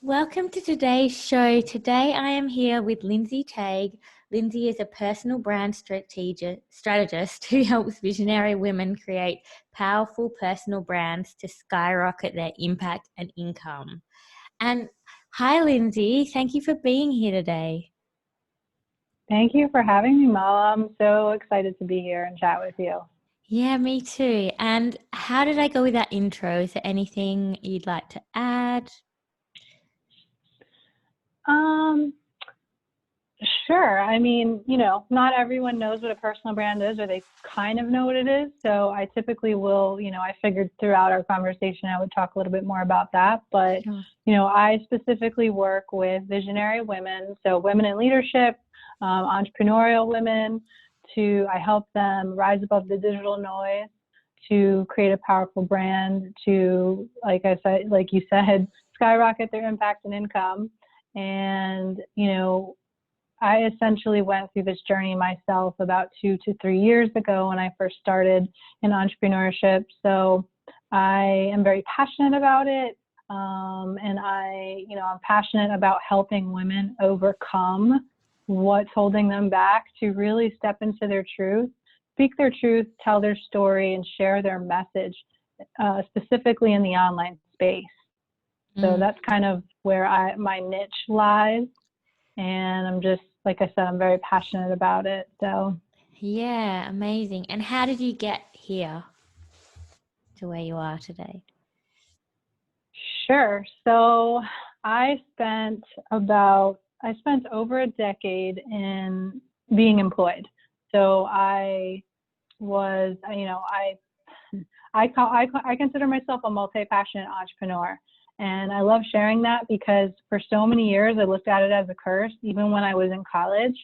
Welcome to today's show. Today I am here with Lindsay Tague. Lindsay is a personal brand strategist who helps visionary women create powerful personal brands to skyrocket their impact and income. And hi, Lindsay. Thank you for being here today. Thank you for having me, Mala. I'm so excited to be here and chat with you. Yeah, me too. And how did I go with that intro? Is there anything you'd like to add? Um, sure. Not everyone knows what a personal brand is, or they kind of know what it is. So I typically will, I figured throughout our conversation I would talk a little bit more about that. But, Sure. I specifically work with visionary women, so women in leadership, entrepreneurial women, I help them rise above the digital noise to create a powerful brand, to, like you said, skyrocket their impact and income. And, I essentially went through this journey myself about 2 to 3 years ago when I first started in entrepreneurship. So I am very passionate about it. I'm passionate about helping women overcome what's holding them back to really step into their truth, speak their truth, tell their story, and share their message, specifically in the online space. So Mm. that's kind of where my niche lies. And I'm just, like I said, I'm very passionate about it. So Yeah, amazing. And how did you get here to where you are today? sure. So I spent I spent over a decade in being employed. So I was, I consider myself a multi-passionate entrepreneur. And I love sharing that because for so many years I looked at it as a curse. Even when I was in college,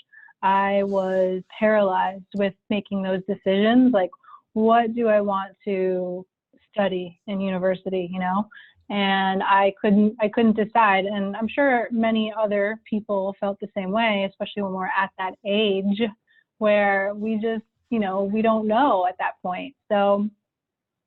I was paralyzed with making those decisions. Like, what do I want to study in university, And I couldn't decide. And I'm sure many other people felt the same way, especially when we're at that age where we just, we don't know at that point. So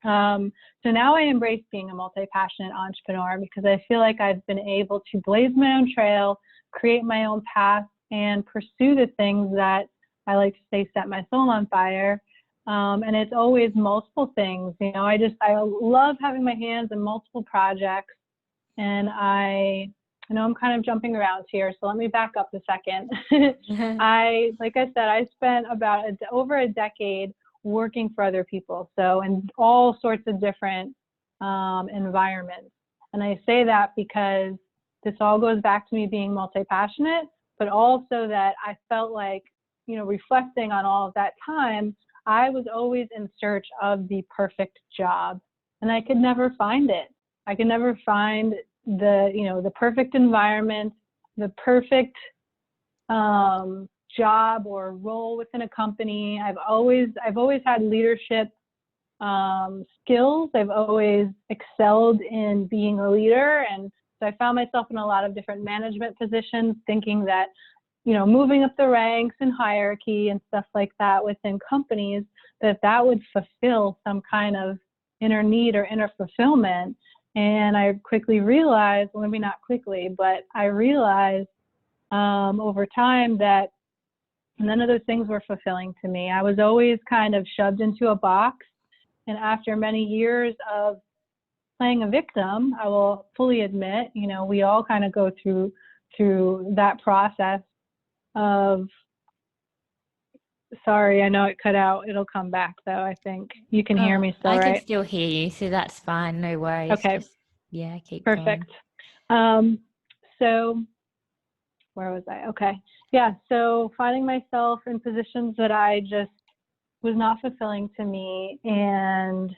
now I embrace being a multi-passionate entrepreneur because I feel like I've been able to blaze my own trail, create my own path, and pursue the things that I like to say set my soul on fire. And it's always multiple things. I love having my hands in multiple projects. And I know I'm kind of jumping around here, so let me back up a second. Like I said, I spent about over a decade working for other people, so in all sorts of different environments. And I say that because this all goes back to me being multi-passionate, but also that I felt like, reflecting on all of that time, I was always in search of the perfect job, and I could never find it. I could never find the perfect environment, the perfect job or role within a company. I've always had leadership skills. I've always excelled in being a leader, and so I found myself in a lot of different management positions, thinking that moving up the ranks and hierarchy and stuff like that within companies, that would fulfill some kind of inner need or inner fulfillment. And I quickly realized, well, maybe not quickly, but I realized over time that none of those things were fulfilling to me. I was always kind of shoved into a box. And after many years of playing a victim, I will fully admit, we all kind of go through that process of, sorry, I know it cut out. It'll come back though, I think. You can hear Oh, me still, I can right? still hear you, so that's fine. No worries. Okay, Just, yeah, keep going. perfect. Um, so where was I? Okay. Yeah. So finding myself in positions that I just was not fulfilling to me. And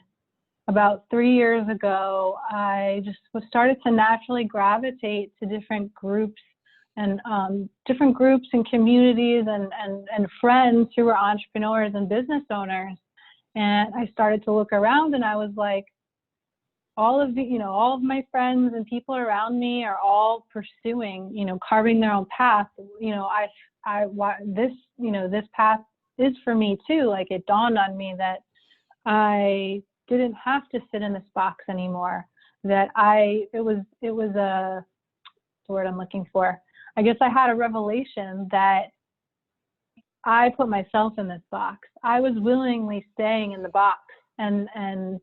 about 3 years ago, I just was started to naturally gravitate to different groups and communities and friends who were entrepreneurs and business owners. And I started to look around and I was like, all of my friends and people around me are all pursuing, carving their own path. This path is for me too. Like, it dawned on me that I didn't have to sit in this box anymore. That it was the word I'm looking for. I guess I had a revelation that I put myself in this box. I was willingly staying in the box. And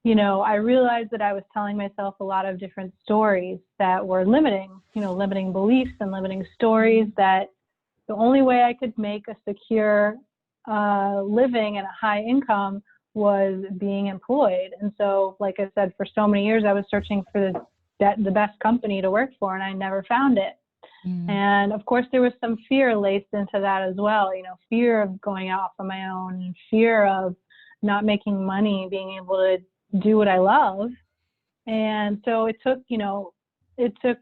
you know, I realized that I was telling myself a lot of different stories that were limiting, you know, limiting beliefs and limiting stories, that the only way I could make a secure living and a high income was being employed. And so, like I said, for so many years, I was searching for the best company to work for, and I never found it. And of course, there was some fear laced into that as well, you know, fear of going off on my own, and fear of not making money, being able to do what I love. And so it took, you know, it took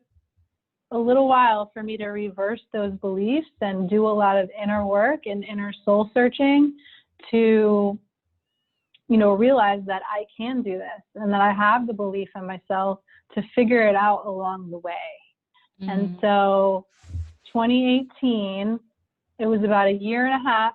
a little while for me to reverse those beliefs and do a lot of inner work and inner soul searching to, you know, realize that I can do this and that I have the belief in myself to figure it out along the way. And so 2018, it was about a year and a half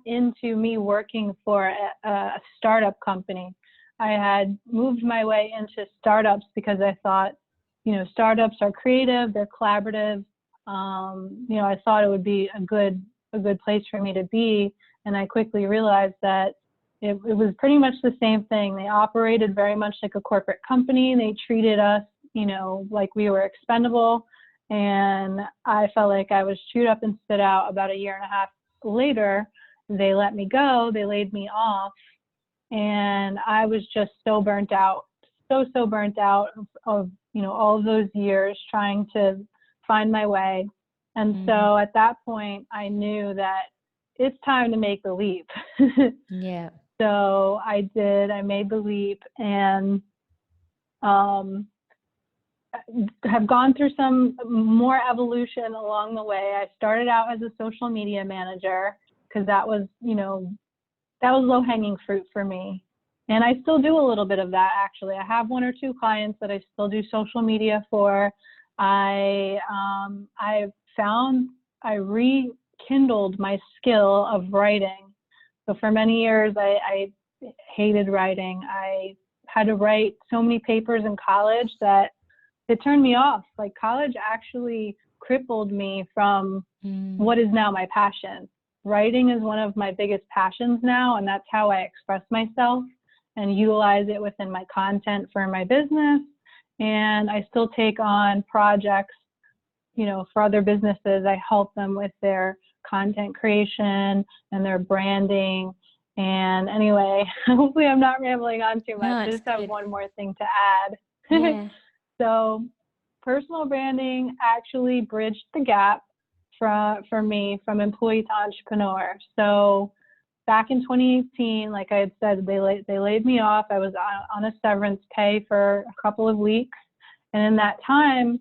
into me working for a startup company. I had moved my way into startups because I thought, you know, startups are creative, they're collaborative. You know, I thought it would be a good place for me to be. And I quickly realized that it was pretty much the same thing. They operated very much like a corporate company. They treated us, you know, like we were expendable. And I felt like I was chewed up and spit out. About a year and a half later, they let me go. They laid me off. And I was just so burnt out, so burnt out of you know, all of those years trying to find my way. And so at that point, I knew that it's time to make the leap. Yeah. So I did. I made the leap, and have gone through some more evolution along the way. I started out as a social media manager because that was, you know, that was low-hanging fruit for me. And I still do a little bit of that, actually. I have 1 or 2 clients that I still do social media for. I rekindled my skill of writing. So for many years, I hated writing. I had to write so many papers in college that it turned me off. Like, college actually crippled me from what is now my passion. Writing is one of my biggest passions now, and that's how I express myself and utilize it within my content for my business. And I still take on projects, you know, for other businesses. I help them with their content creation and their branding. And anyway, hopefully I'm not rambling on too much. No, I just have good. one more thing to add. Yeah. So personal branding actually bridged the gap for me from employee to entrepreneur. So back in 2018, like I had said, they laid me off. I was on a severance pay for a couple of weeks. And in that time,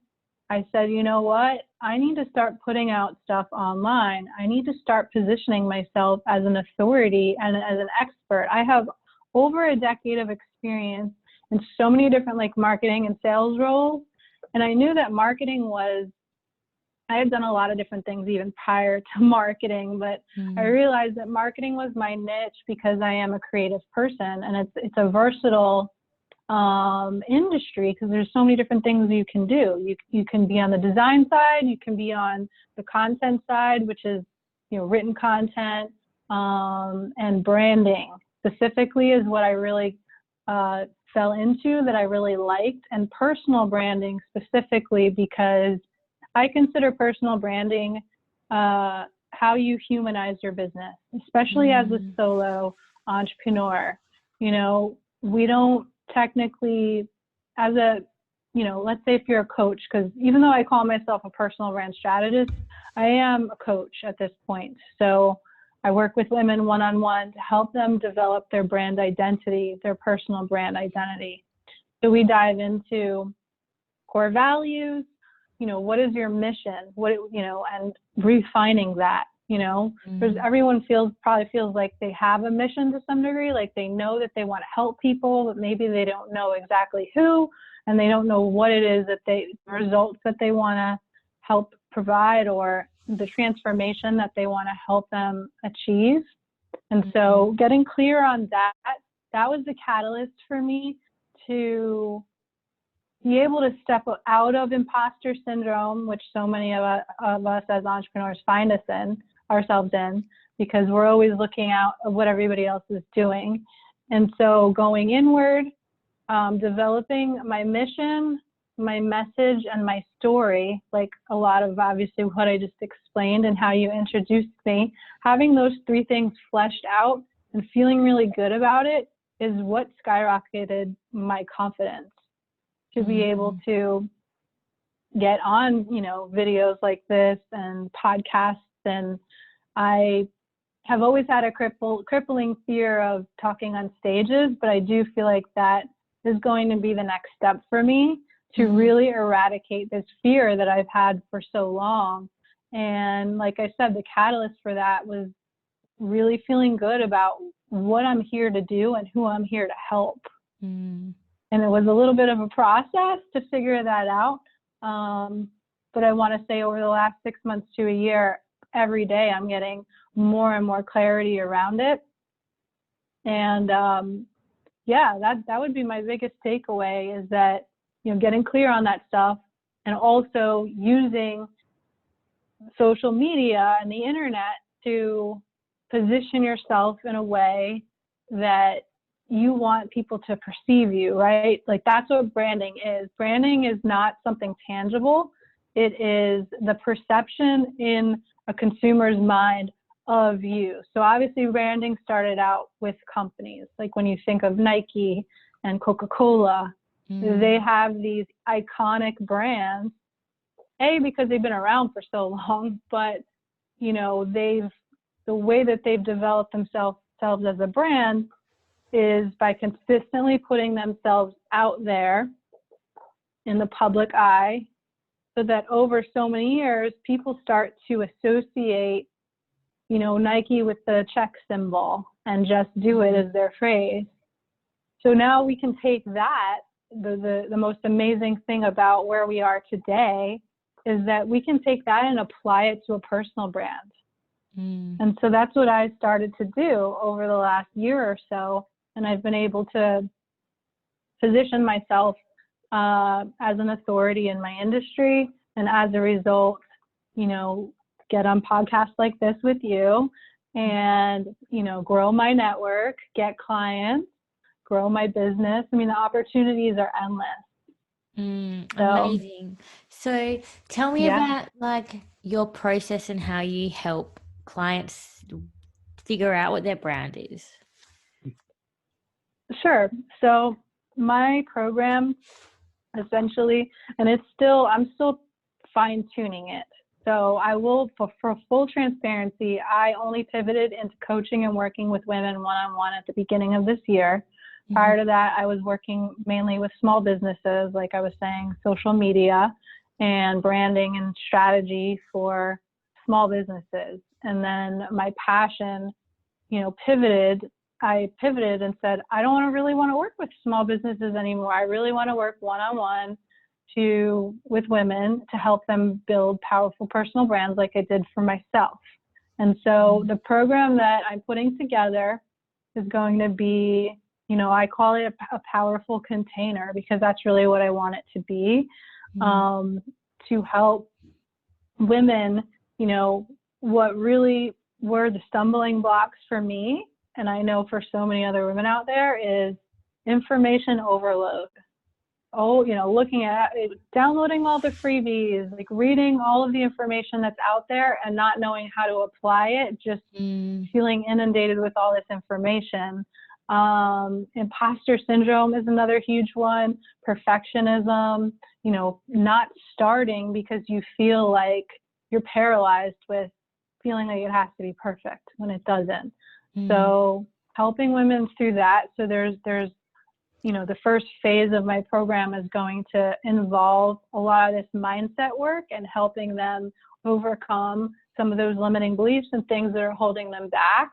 I said, you know what? I need to start putting out stuff online. I need to start positioning myself as an authority and as an expert. I have over a decade of experience in so many different like marketing and sales roles. And I knew that marketing was, I had done a lot of different things even prior to marketing, but I realized that marketing was my niche because I am a creative person, and it's a versatile industry because there's so many different things you can do. You can be on the design side, you can be on the content side, which is, you know, written content, and branding specifically is what I really fell into, that I really liked, and personal branding specifically because I consider personal branding how you humanize your business, especially as a solo entrepreneur. You know, we don't technically, as a, you know, let's say if you're a coach, because even though I call myself a personal brand strategist, I am a coach at this point. So I work with women one-on-one to help them develop their brand identity, their personal brand identity. So we dive into core values, you know, what is your mission? What, you know, and refining that, you know, because everyone probably feels like they have a mission to some degree, like they know that they want to help people, but maybe they don't know exactly who, and they don't know what it is that the results that they want to help provide, or the transformation that they want to help them achieve. And so getting clear on that was the catalyst for me to be able to step out of imposter syndrome, which so many of us as entrepreneurs find ourselves in, because we're always looking out of what everybody else is doing. And so going inward, developing my mission, my message, and my story, like a lot of obviously what I just explained and how you introduced me, having those three things fleshed out and feeling really good about it is what skyrocketed my confidence to be able to get on, videos like this and podcasts. And I have always had a crippling fear of talking on stages, but I do feel like that is going to be the next step for me to really eradicate this fear that I've had for so long. And like I said, the catalyst for that was really feeling good about what I'm here to do and who I'm here to help. And it was a little bit of a process to figure that out. But I want to say over the last 6 months to a year, every day I'm getting more and more clarity around it. And that would be my biggest takeaway, is that, getting clear on that stuff, and also using social media and the internet to position yourself in a way that you want people to perceive you, right? Like, that's what branding is. Branding is not something tangible. It is the perception in a consumer's mind of you. So obviously branding started out with companies. Like when you think of Nike and Coca-Cola, they have these iconic brands, because they've been around for so long, but the way that they've developed themselves as a brand is by consistently putting themselves out there in the public eye, so that over so many years, people start to associate, Nike with the check symbol and just do it as their phrase. So now we can take that, the most amazing thing about where we are today is that we can take that and apply it to a personal brand. And so that's what I started to do over the last year or so. And I've been able to position myself as an authority in my industry. And as a result, get on podcasts like this with you and, grow my network, get clients, grow my business. I mean, the opportunities are endless. Amazing. So tell me about your process and how you help clients figure out what their brand is. Sure. So my program essentially, and I'm still fine tuning it. So I will, for full transparency, I only pivoted into coaching and working with women one-on-one at the beginning of this year. Prior to that, I was working mainly with small businesses, like I was saying, social media and branding and strategy for small businesses. And then my passion, pivoted. I pivoted and said, I don't really want to work with small businesses anymore. I really want to work one-on-one with women to help them build powerful personal brands like I did for myself. And so the program that I'm putting together is going to be, I call it a powerful container, because that's really what I want it to be, to help women, what really were the stumbling blocks for me, and I know for so many other women out there, is information overload. Looking at it, downloading all the freebies, like reading all of the information that's out there and not knowing how to apply it, just feeling inundated with all this information. Imposter syndrome is another huge one. Perfectionism, not starting because you feel like you're paralyzed with feeling like it has to be perfect when it doesn't. So helping women through that. So there's the first phase of my program is going to involve a lot of this mindset work and helping them overcome some of those limiting beliefs and things that are holding them back.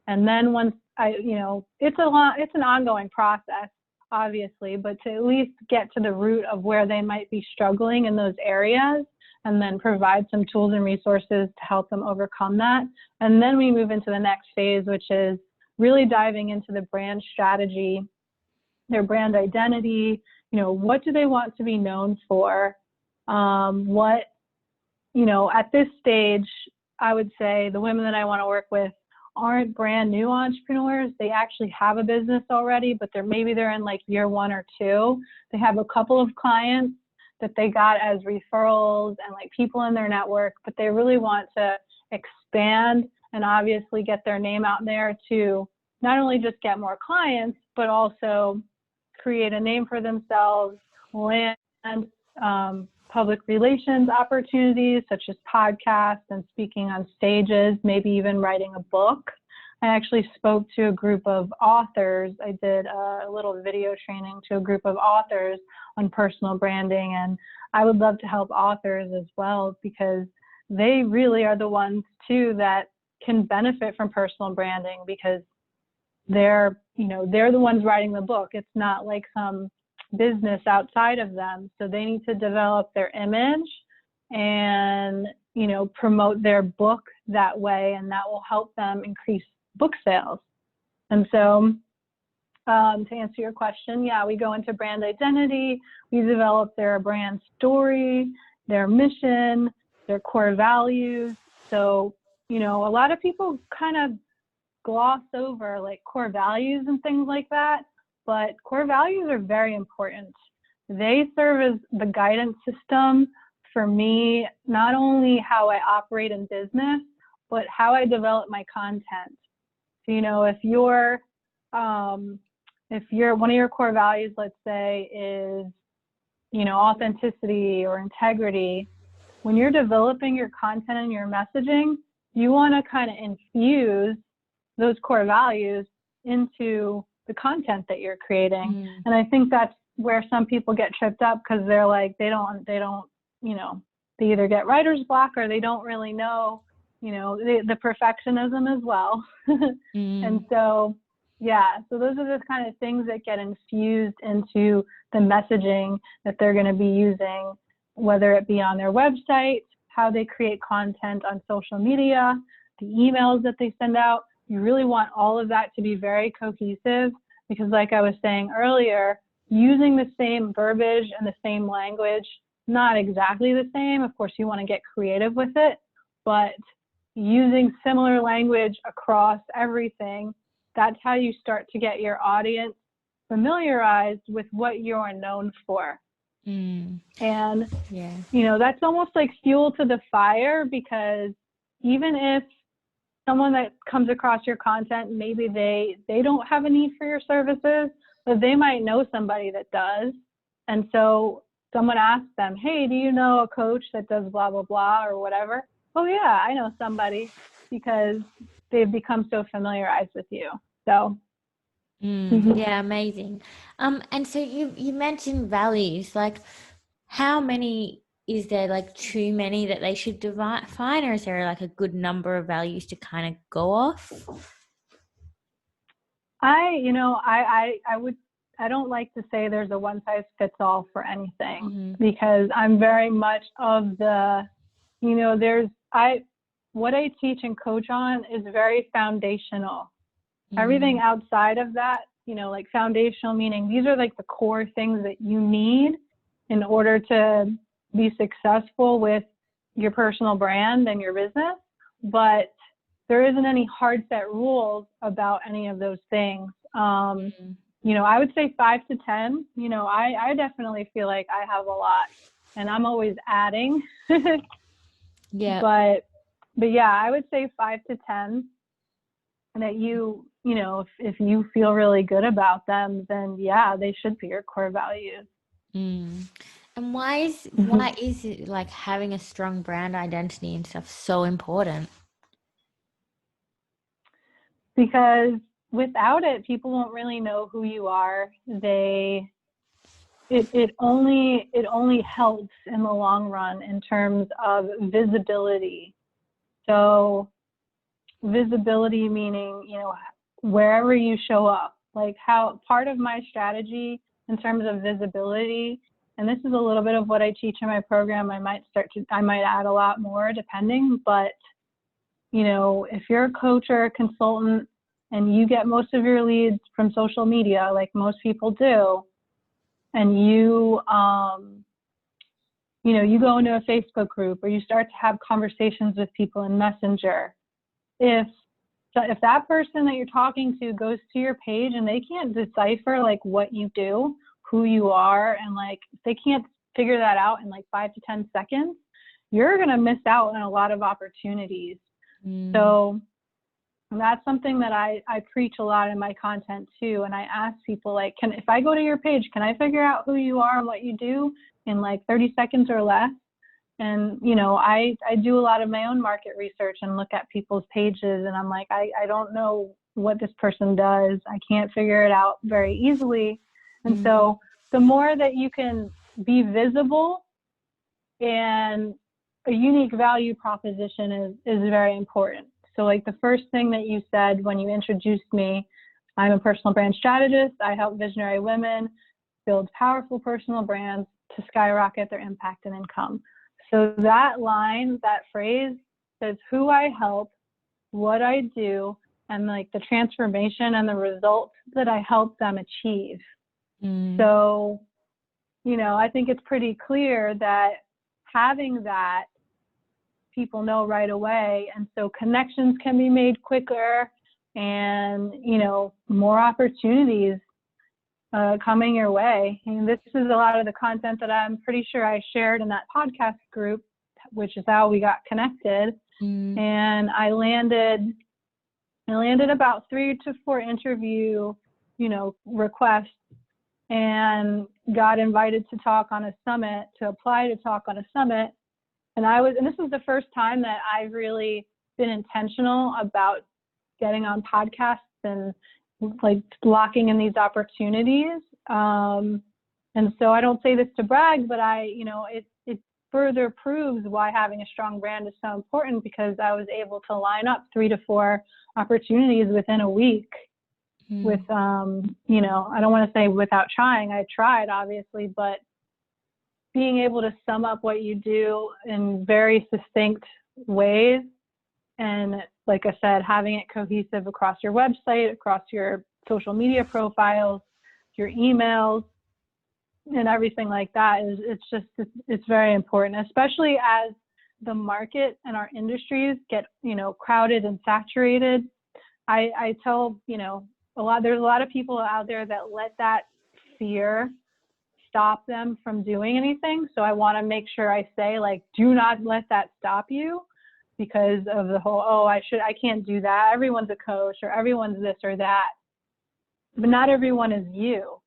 And then once it's an ongoing process, obviously, but to at least get to the root of where they might be struggling in those areas, and then provide some tools and resources to help them overcome that. And then we move into the next phase, which is really diving into the brand strategy, their brand identity, what do they want to be known for? What, at this stage, I would say the women that I want to work with aren't brand new entrepreneurs. They actually have a business already, but maybe they're in like year 1 or 2. They have a couple of clients that they got as referrals and like people in their network, but they really want to expand and obviously get their name out there to not only just get more clients, but also create a name for themselves, land public relations opportunities such as podcasts and speaking on stages, maybe even writing a book. I actually spoke to a group of authors. I did a little video training to a group of authors on personal branding, and I would love to help authors as well, because they really are the ones too that can benefit from personal branding, because they're the ones writing the book. It's not like some business outside of them. So they need to develop their image and, promote their book that way, and that will help them increase book sales. And so to answer your question, yeah, we go into brand identity. We develop their brand story, their mission, their core values. So, a lot of people kind of gloss over like core values and things like that, but core values are very important. They serve as the guidance system for me, not only how I operate in business, but how I develop my content. So, if one of your core values, let's say, is, authenticity or integrity, when you're developing your content and your messaging, you want to kind of infuse those core values into the content that you're creating. And I think that's where some people get tripped up, because they're like, they don't, they either get writer's block or they don't really know, the perfectionism as well. And so, yeah, so those are the kind of things that get infused into the messaging that they're going to be using, whether it be on their website, how they create content on social media, the emails that they send out. You really want all of that to be very cohesive, because like I was saying earlier, using the same verbiage and the same language, not exactly the same. Of course, you want to get creative with it, but using similar language across everything, that's how you start to get your audience familiarized with what you're known for. And, that's almost like fuel to the fire, because even if someone that comes across your content, maybe they don't have a need for your services, but they might know somebody that does. And so someone asks them, hey, do you know a coach that does blah, blah, blah, or whatever? Oh yeah, I know somebody, because they've become so familiarized with you. So. Yeah, amazing. And so you mentioned values. Like, how many is there? Like, too many that they should define, or is there like a good number of values to kind of go off? I don't like to say there's a one size fits all for anything, because I'm very much of the, what I teach and coach on is very foundational. Everything outside of that, like foundational, meaning these are like the core things that you need in order to be successful with your personal brand and your business. But there isn't any hard set rules about any of those things. I would say 5 to 10. I definitely feel like I have a lot, and I'm always adding. Yeah. But yeah, I would say 5 to 10. And that if you feel really good about them, then yeah, they should be your core values. And why is it like having a strong brand identity and stuff so important? Because without it, people won't really know who you are. It only helps in the long run in terms of visibility. So visibility meaning, wherever you show up, like how part of my strategy in terms of visibility, and this is a little bit of what I teach in my program. I might add a lot more depending, but if you're a coach or a consultant and you get most of your leads from social media, like most people do, and you, you know, you go into a Facebook group or you start to have conversations with people in Messenger, if that person that you're talking to goes to your page and they can't decipher like what you do, who you are, and like they can't figure that out in like 5 to 10 seconds, you're going to miss out on a lot of opportunities. So that's something that I preach a lot in my content too. And I ask people like, if I go to your page, can I figure out who you are and what you do in like 30 seconds or less? And, you know, I do a lot of my own market research and look at people's pages, and I'm like, I don't know what this person does. I can't figure it out very easily. And so the more that you can be visible, and a unique value proposition is very important. So like the first thing that you said when you introduced me, I'm a personal brand strategist. I help visionary women build powerful personal brands to skyrocket their impact and income. So that line, that phrase says who I help, what I do, and like the transformation and the results that I help them achieve. So, you know, I think it's pretty clear that having that, people know right away. And so connections can be made quicker, and, you know, more opportunities coming your way. And this is a lot of the content that I'm pretty sure I shared in that podcast group, which is how we got connected. And I landed about 3 to 4 interview, you know, requests, and got invited to talk on a summit, to apply to talk on a summit. And this was the first time that I've really been intentional about getting on podcasts and like locking in these opportunities. And so I don't say this to brag, but it further proves why having a strong brand is so important, because I was able to line up 3 to 4 opportunities within a week with, you know, I don't want to say without trying. I tried, obviously, but being able to sum up what you do in very succinct ways, and like I said, having it cohesive across your website, across your social media profiles, your emails, and everything like that it's very important, especially as the market and our industries get, you know, crowded and saturated. I tell, you know, there's a lot of people out there that let that fear stop them from doing anything. So I want to make sure I say, like, do not let that stop you because of the whole, I can't do that. Everyone's a coach, or everyone's this or that. But not everyone is you.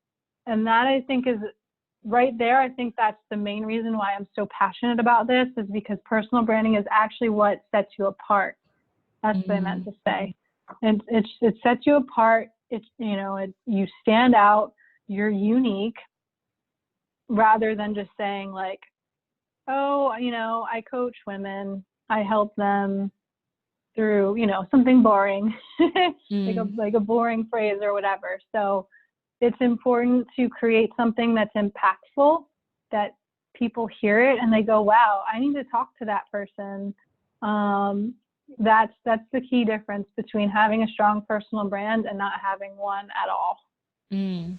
And that, I think, is right there. I think that's the main reason why I'm so passionate about this, is because personal branding is actually what sets you apart. That's what I meant to say. And it sets you apart. It's, you know, you stand out, you're unique, rather than just saying like, oh, you know, I coach women, I help them through, you know, something boring, like a boring phrase or whatever. So it's important to create something that's impactful, that people hear it and they go, wow, I need to talk to that person. That's the key difference between having a strong personal brand and not having one at all. And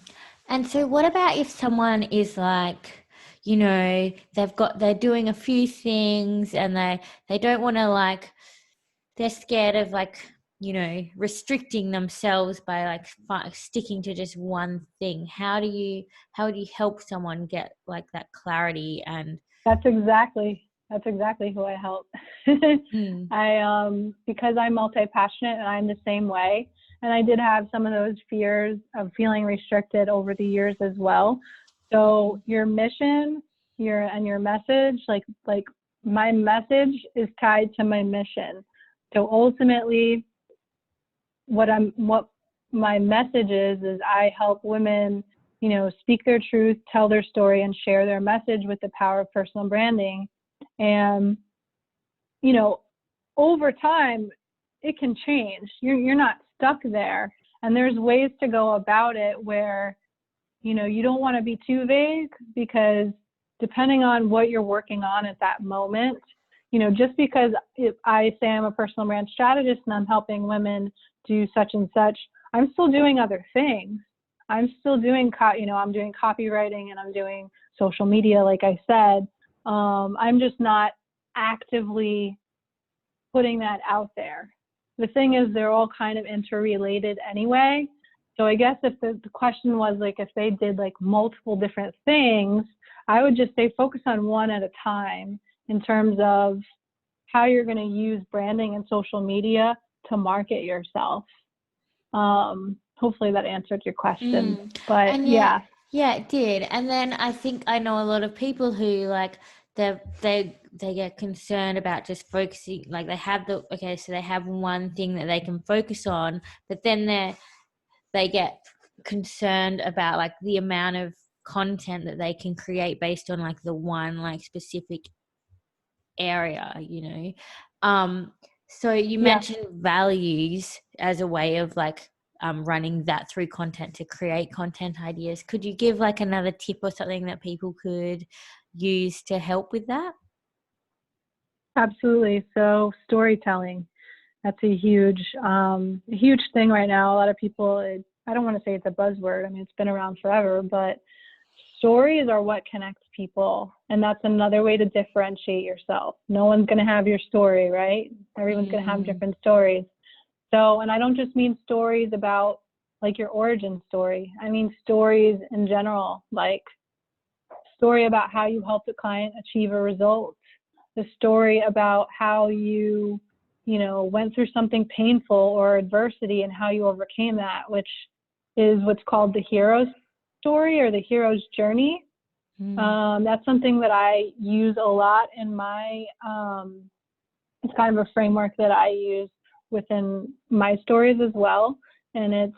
so what about if someone is like, you know, they're doing a few things and they don't want to, like, they're scared of, like, you know, restricting themselves by like sticking to just one thing. How do you help someone get like that clarity? And that's exactly who I help. Because I'm multi-passionate and I'm the same way. And I did have some of those fears of feeling restricted over the years as well. So your mission, your message, like my message is tied to my mission. So ultimately, what my message is I help women, you know, speak their truth, tell their story, and share their message with the power of personal branding. And, you know, over time, it can change. You're not stuck there. And there's ways to go about it where, you know, you don't want to be too vague, because depending on what you're working on at that moment, you know, just because if I say I'm a personal brand strategist and I'm helping women do such and such, I'm still doing other things. I'm still doing, I'm doing copywriting and I'm doing social media, like I said. I'm just not actively putting that out there. The thing is, they're all kind of interrelated anyway. So I guess if the question was like, if they did like multiple different things, I would just say focus on one at a time in terms of how you're going to use branding and social media to market yourself. Hopefully that answered your question. But And yeah. yeah, it did. And then I think I know a lot of people who like they get concerned about just focusing, like they have so they have one thing that they can focus on, but then they get concerned about like the amount of content that they can create based on like the one like specific area, so you mentioned values as a way of like running that through content to create content ideas. Could you give like another tip or something that people could use to help with that? Absolutely. So storytelling, that's a huge thing right now. A lot of people, I don't want to say it's a buzzword. I mean, it's been around forever, but stories are what connects people. And that's another way to differentiate yourself. No one's going to have your story, right? Everyone's going to have different stories. So, and I don't just mean stories about like your origin story. I mean stories in general, like story about how you helped a client achieve a result, the story about how you went through something painful or adversity and how you overcame that, which is what's called the hero's story or the hero's journey. That's something that I use a lot in my, it's kind of a framework that I use within my stories as well. And it's,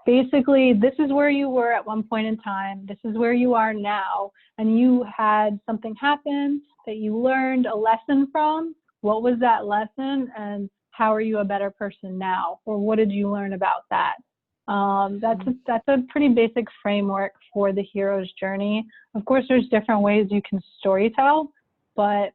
basically, this is where you were at one point in time. This is where you are now. And you had something happen that you learned a lesson from. What was that lesson? And how are you a better person now? Or what did you learn about that? That's a pretty basic framework for the hero's journey. Of course, there's different ways you can storytell, but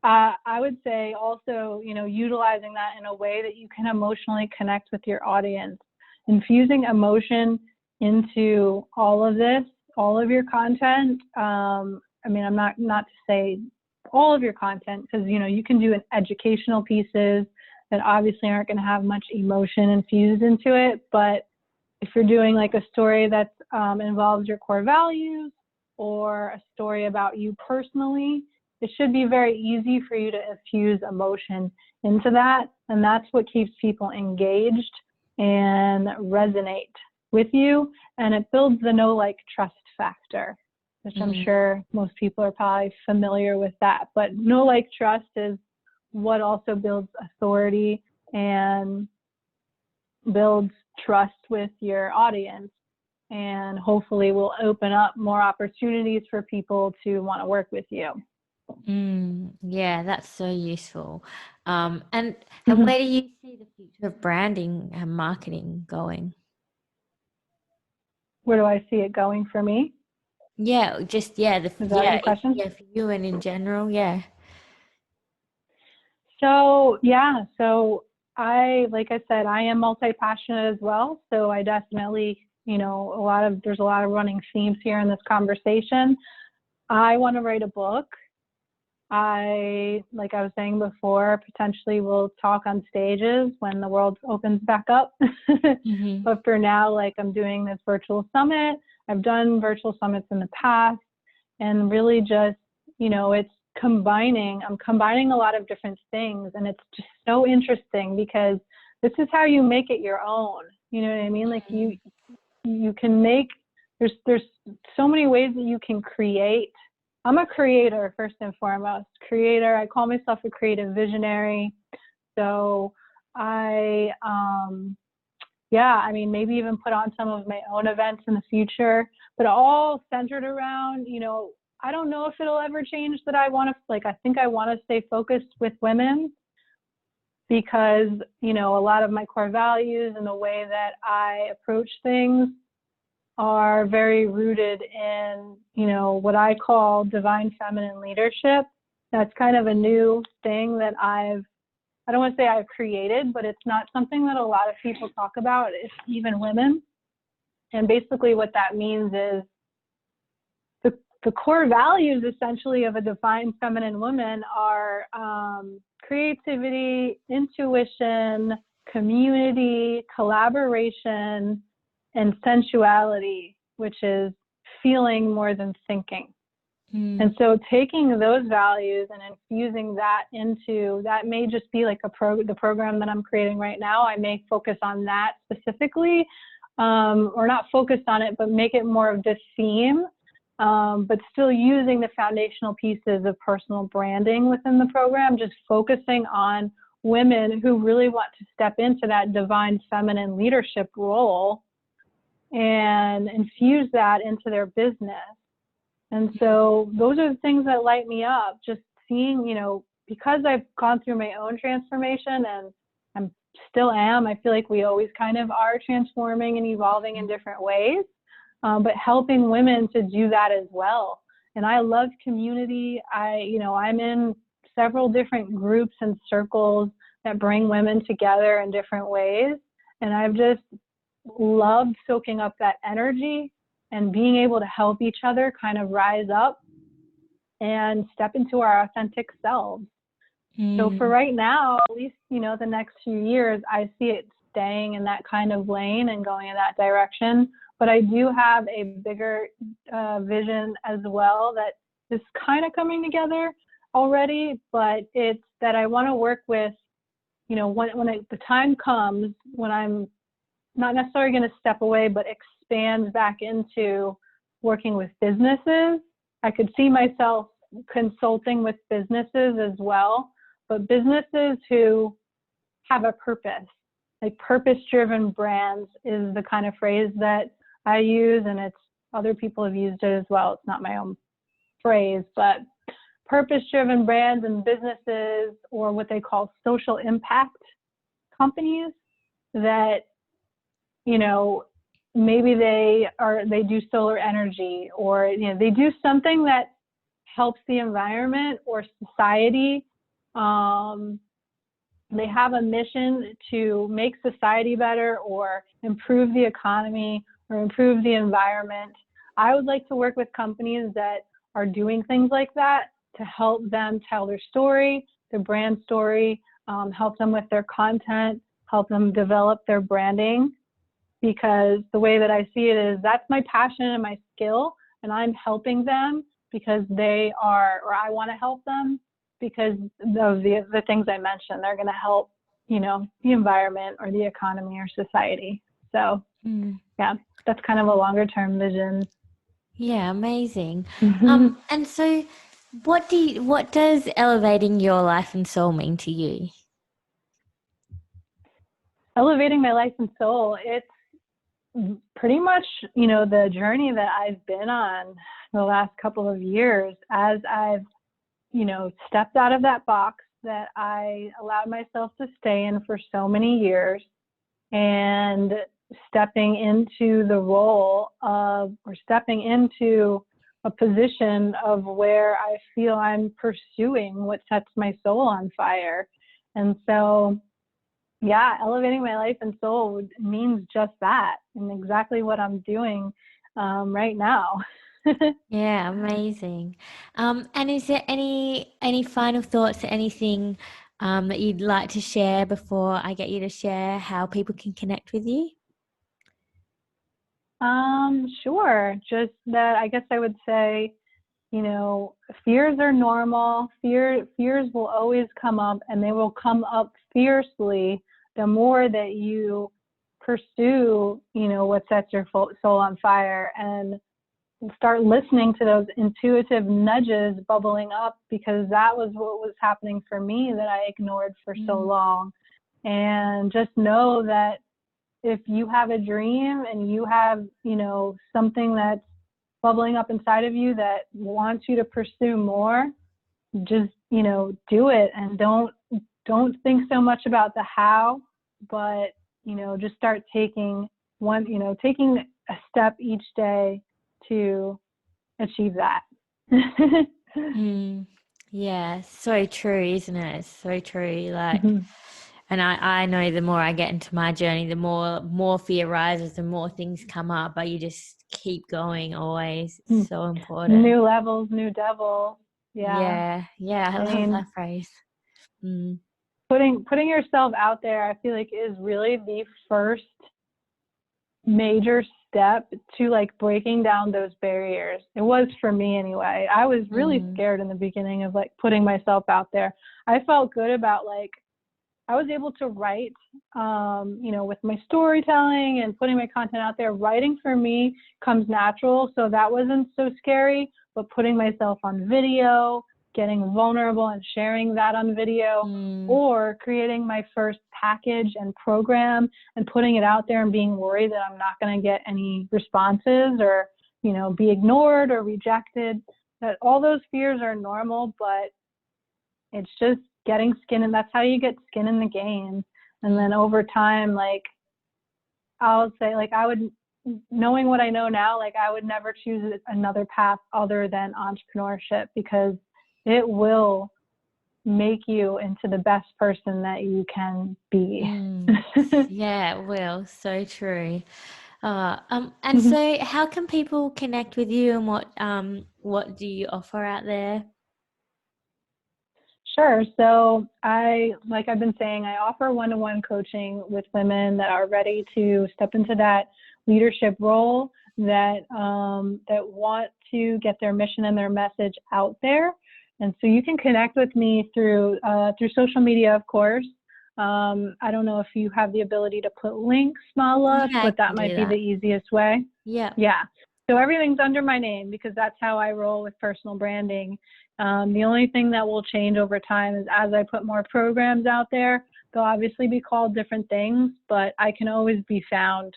I would say also, utilizing that in a way that you can emotionally connect with your audience, infusing emotion into all of this, all of your content. I mean, I'm not to say all of your content, because, you can do educational pieces that obviously aren't going to have much emotion infused into it. But if you're doing like a story that involves your core values or a story about you personally, it should be very easy for you to infuse emotion into that. And that's what keeps people engaged and resonate with you. And it builds the know, like, trust factor, which I'm sure most people are probably familiar with that. But know, like, trust is what also builds authority and builds trust with your audience, and hopefully will open up more opportunities for people to want to work with you. Yeah, that's so useful. And where do you see the future of branding and marketing going? Where do I see it going for me? Yeah, just Is that your question? yeah, for you and in general, yeah. So like I said, I am multi-passionate as well. So I definitely, there's a lot of running themes here in this conversation. I want to write a book. Like I was saying before, potentially will talk on stages when the world opens back up. But for now, like, I'm doing this virtual summit. I've done virtual summits in the past, and really just, it's I'm combining a lot of different things, and it's just so interesting because this is how you make it your own. You know what I mean? Like you can make, there's so many ways that you can create. I'm a creator first and foremost. Creator. I call myself a creative visionary. So I maybe even put on some of my own events in the future, but all centered around, I don't know if it'll ever change that I think I want to stay focused with women because, a lot of my core values and the way that I approach things are very rooted in, what I call divine feminine leadership. That's kind of a new thing that I've I don't want to say I've created, but it's not something that a lot of people talk about, even women. And basically what that means is the core values essentially of a divine feminine woman are creativity, intuition, community, collaboration, and sensuality, which is feeling more than thinking. And so taking those values and infusing that into, that may just be like the program that I'm creating right now. I may focus on that specifically, or not focus on it, but make it more of this theme, but still using the foundational pieces of personal branding within the program, just focusing on women who really want to step into that divine feminine leadership role and infuse that into their business. And so those are the things that light me up, just seeing, you know, because I've gone through my own transformation and I'm still am, I feel like we always kind of are transforming and evolving in different ways, but helping women to do that as well. And I love community. I'm in several different groups and circles that bring women together in different ways. And I've just loved soaking up that energy and being able to help each other kind of rise up and step into our authentic selves. So for right now, at least, you know, the next few years, I see it staying in that kind of lane and going in that direction. But I do have a bigger vision as well that is kind of coming together already, but it's that I want to work with, you know, when the time comes when I'm not necessarily going to step away, but expand back into working with businesses. I could see myself consulting with businesses as well, but businesses who have a purpose, like purpose-driven brands is the kind of phrase that I use, and it's other people have used it as well. It's not my own phrase, but purpose-driven brands and businesses, or what they call social impact companies that, you know, maybe they do solar energy, or, you know, they do something that helps the environment or society. They have a mission to make society better or improve the economy or improve the environment. I would like to work with companies that are doing things like that to help them tell their story, their brand story, help them with their content, help them develop their branding. Because the way that I see it is that's my passion and my skill, and I'm helping them because they are, or I want to help them because of the things I mentioned. They're going to help, you know, the environment or the economy or society. So yeah, that's kind of a longer term vision. Yeah, amazing. Mm-hmm. And so what does elevating your life and soul mean to you? Elevating my life and soul, it's pretty much, you know, the journey that I've been on the last couple of years as I've, you know, stepped out of that box that I allowed myself to stay in for so many years, and stepping into the role of, or stepping into a position of where I feel I'm pursuing what sets my soul on fire. And so, yeah, elevating my life and soul means just that, and exactly what I'm doing right now. Yeah, amazing. And is there any final thoughts or anything that you'd like to share before I get you to share how people can connect with you? Sure. Just that, I guess I would say, you know, fears are normal. Fears will always come up, and they will come up fiercely the more that you pursue, you know, what sets your soul on fire, and start listening to those intuitive nudges bubbling up, because that was what was happening for me that I ignored for so long. And just know that if you have a dream and you have, you know, something that's bubbling up inside of you that wants you to pursue more, just, you know, do it, and don't think so much about the how, but, you know, just start taking a step each day to achieve that. Yeah, so true, isn't it? It's so true. Like, Mhm. and I know the more I get into my journey, the more fear rises, the more things come up, but you just keep going always. It's so important. New levels, new devil. Yeah. Yeah, yeah, I I love mean, that phrase. Mm, putting yourself out there, I feel like is really the first major step to like breaking down those barriers. It was for me anyway. I was really mm, scared in the beginning of like putting myself out there. I felt good about like I was able to write, with my storytelling and putting my content out there. Writing for me comes natural, so that wasn't so scary. But putting myself on video, getting vulnerable and sharing that on video, mm, or creating my first package and program and putting it out there and being worried that I'm not going to get any responses or, be ignored or rejected. That all those fears are normal, but it's just getting skin, and that's how you get skin in the game. And mm. then over time, like I'll say, like knowing what I know now, like I would never choose another path other than entrepreneurship because it will make you into the best person that you can be. Mm. Yeah, it will. So true. And so how can people connect with you and what do you offer out there? Sure. So like I've been saying, I offer one-to-one coaching with women that are ready to step into that leadership role, that want to get their mission and their message out there. And so you can connect with me through social media, of course. I don't know if you have the ability to put links, Mala, Yeah, I but that can do might be the that. easiest way. Yeah. Yeah. So everything's under my name because that's how I roll with personal branding. The only thing that will change over time is as I put more programs out there, they'll obviously be called different things, but I can always be found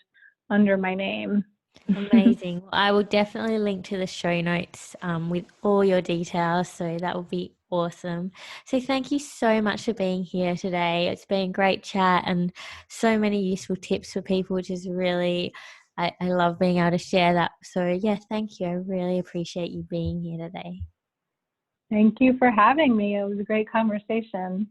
under my name. Amazing. Well, I will definitely link to the show notes with all your details. So that will be awesome. So thank you so much for being here today. It's been a great chat and so many useful tips for people, which is really, I love being able to share that. So yeah, thank you. I really appreciate you being here today. Thank you for having me. It was a great conversation.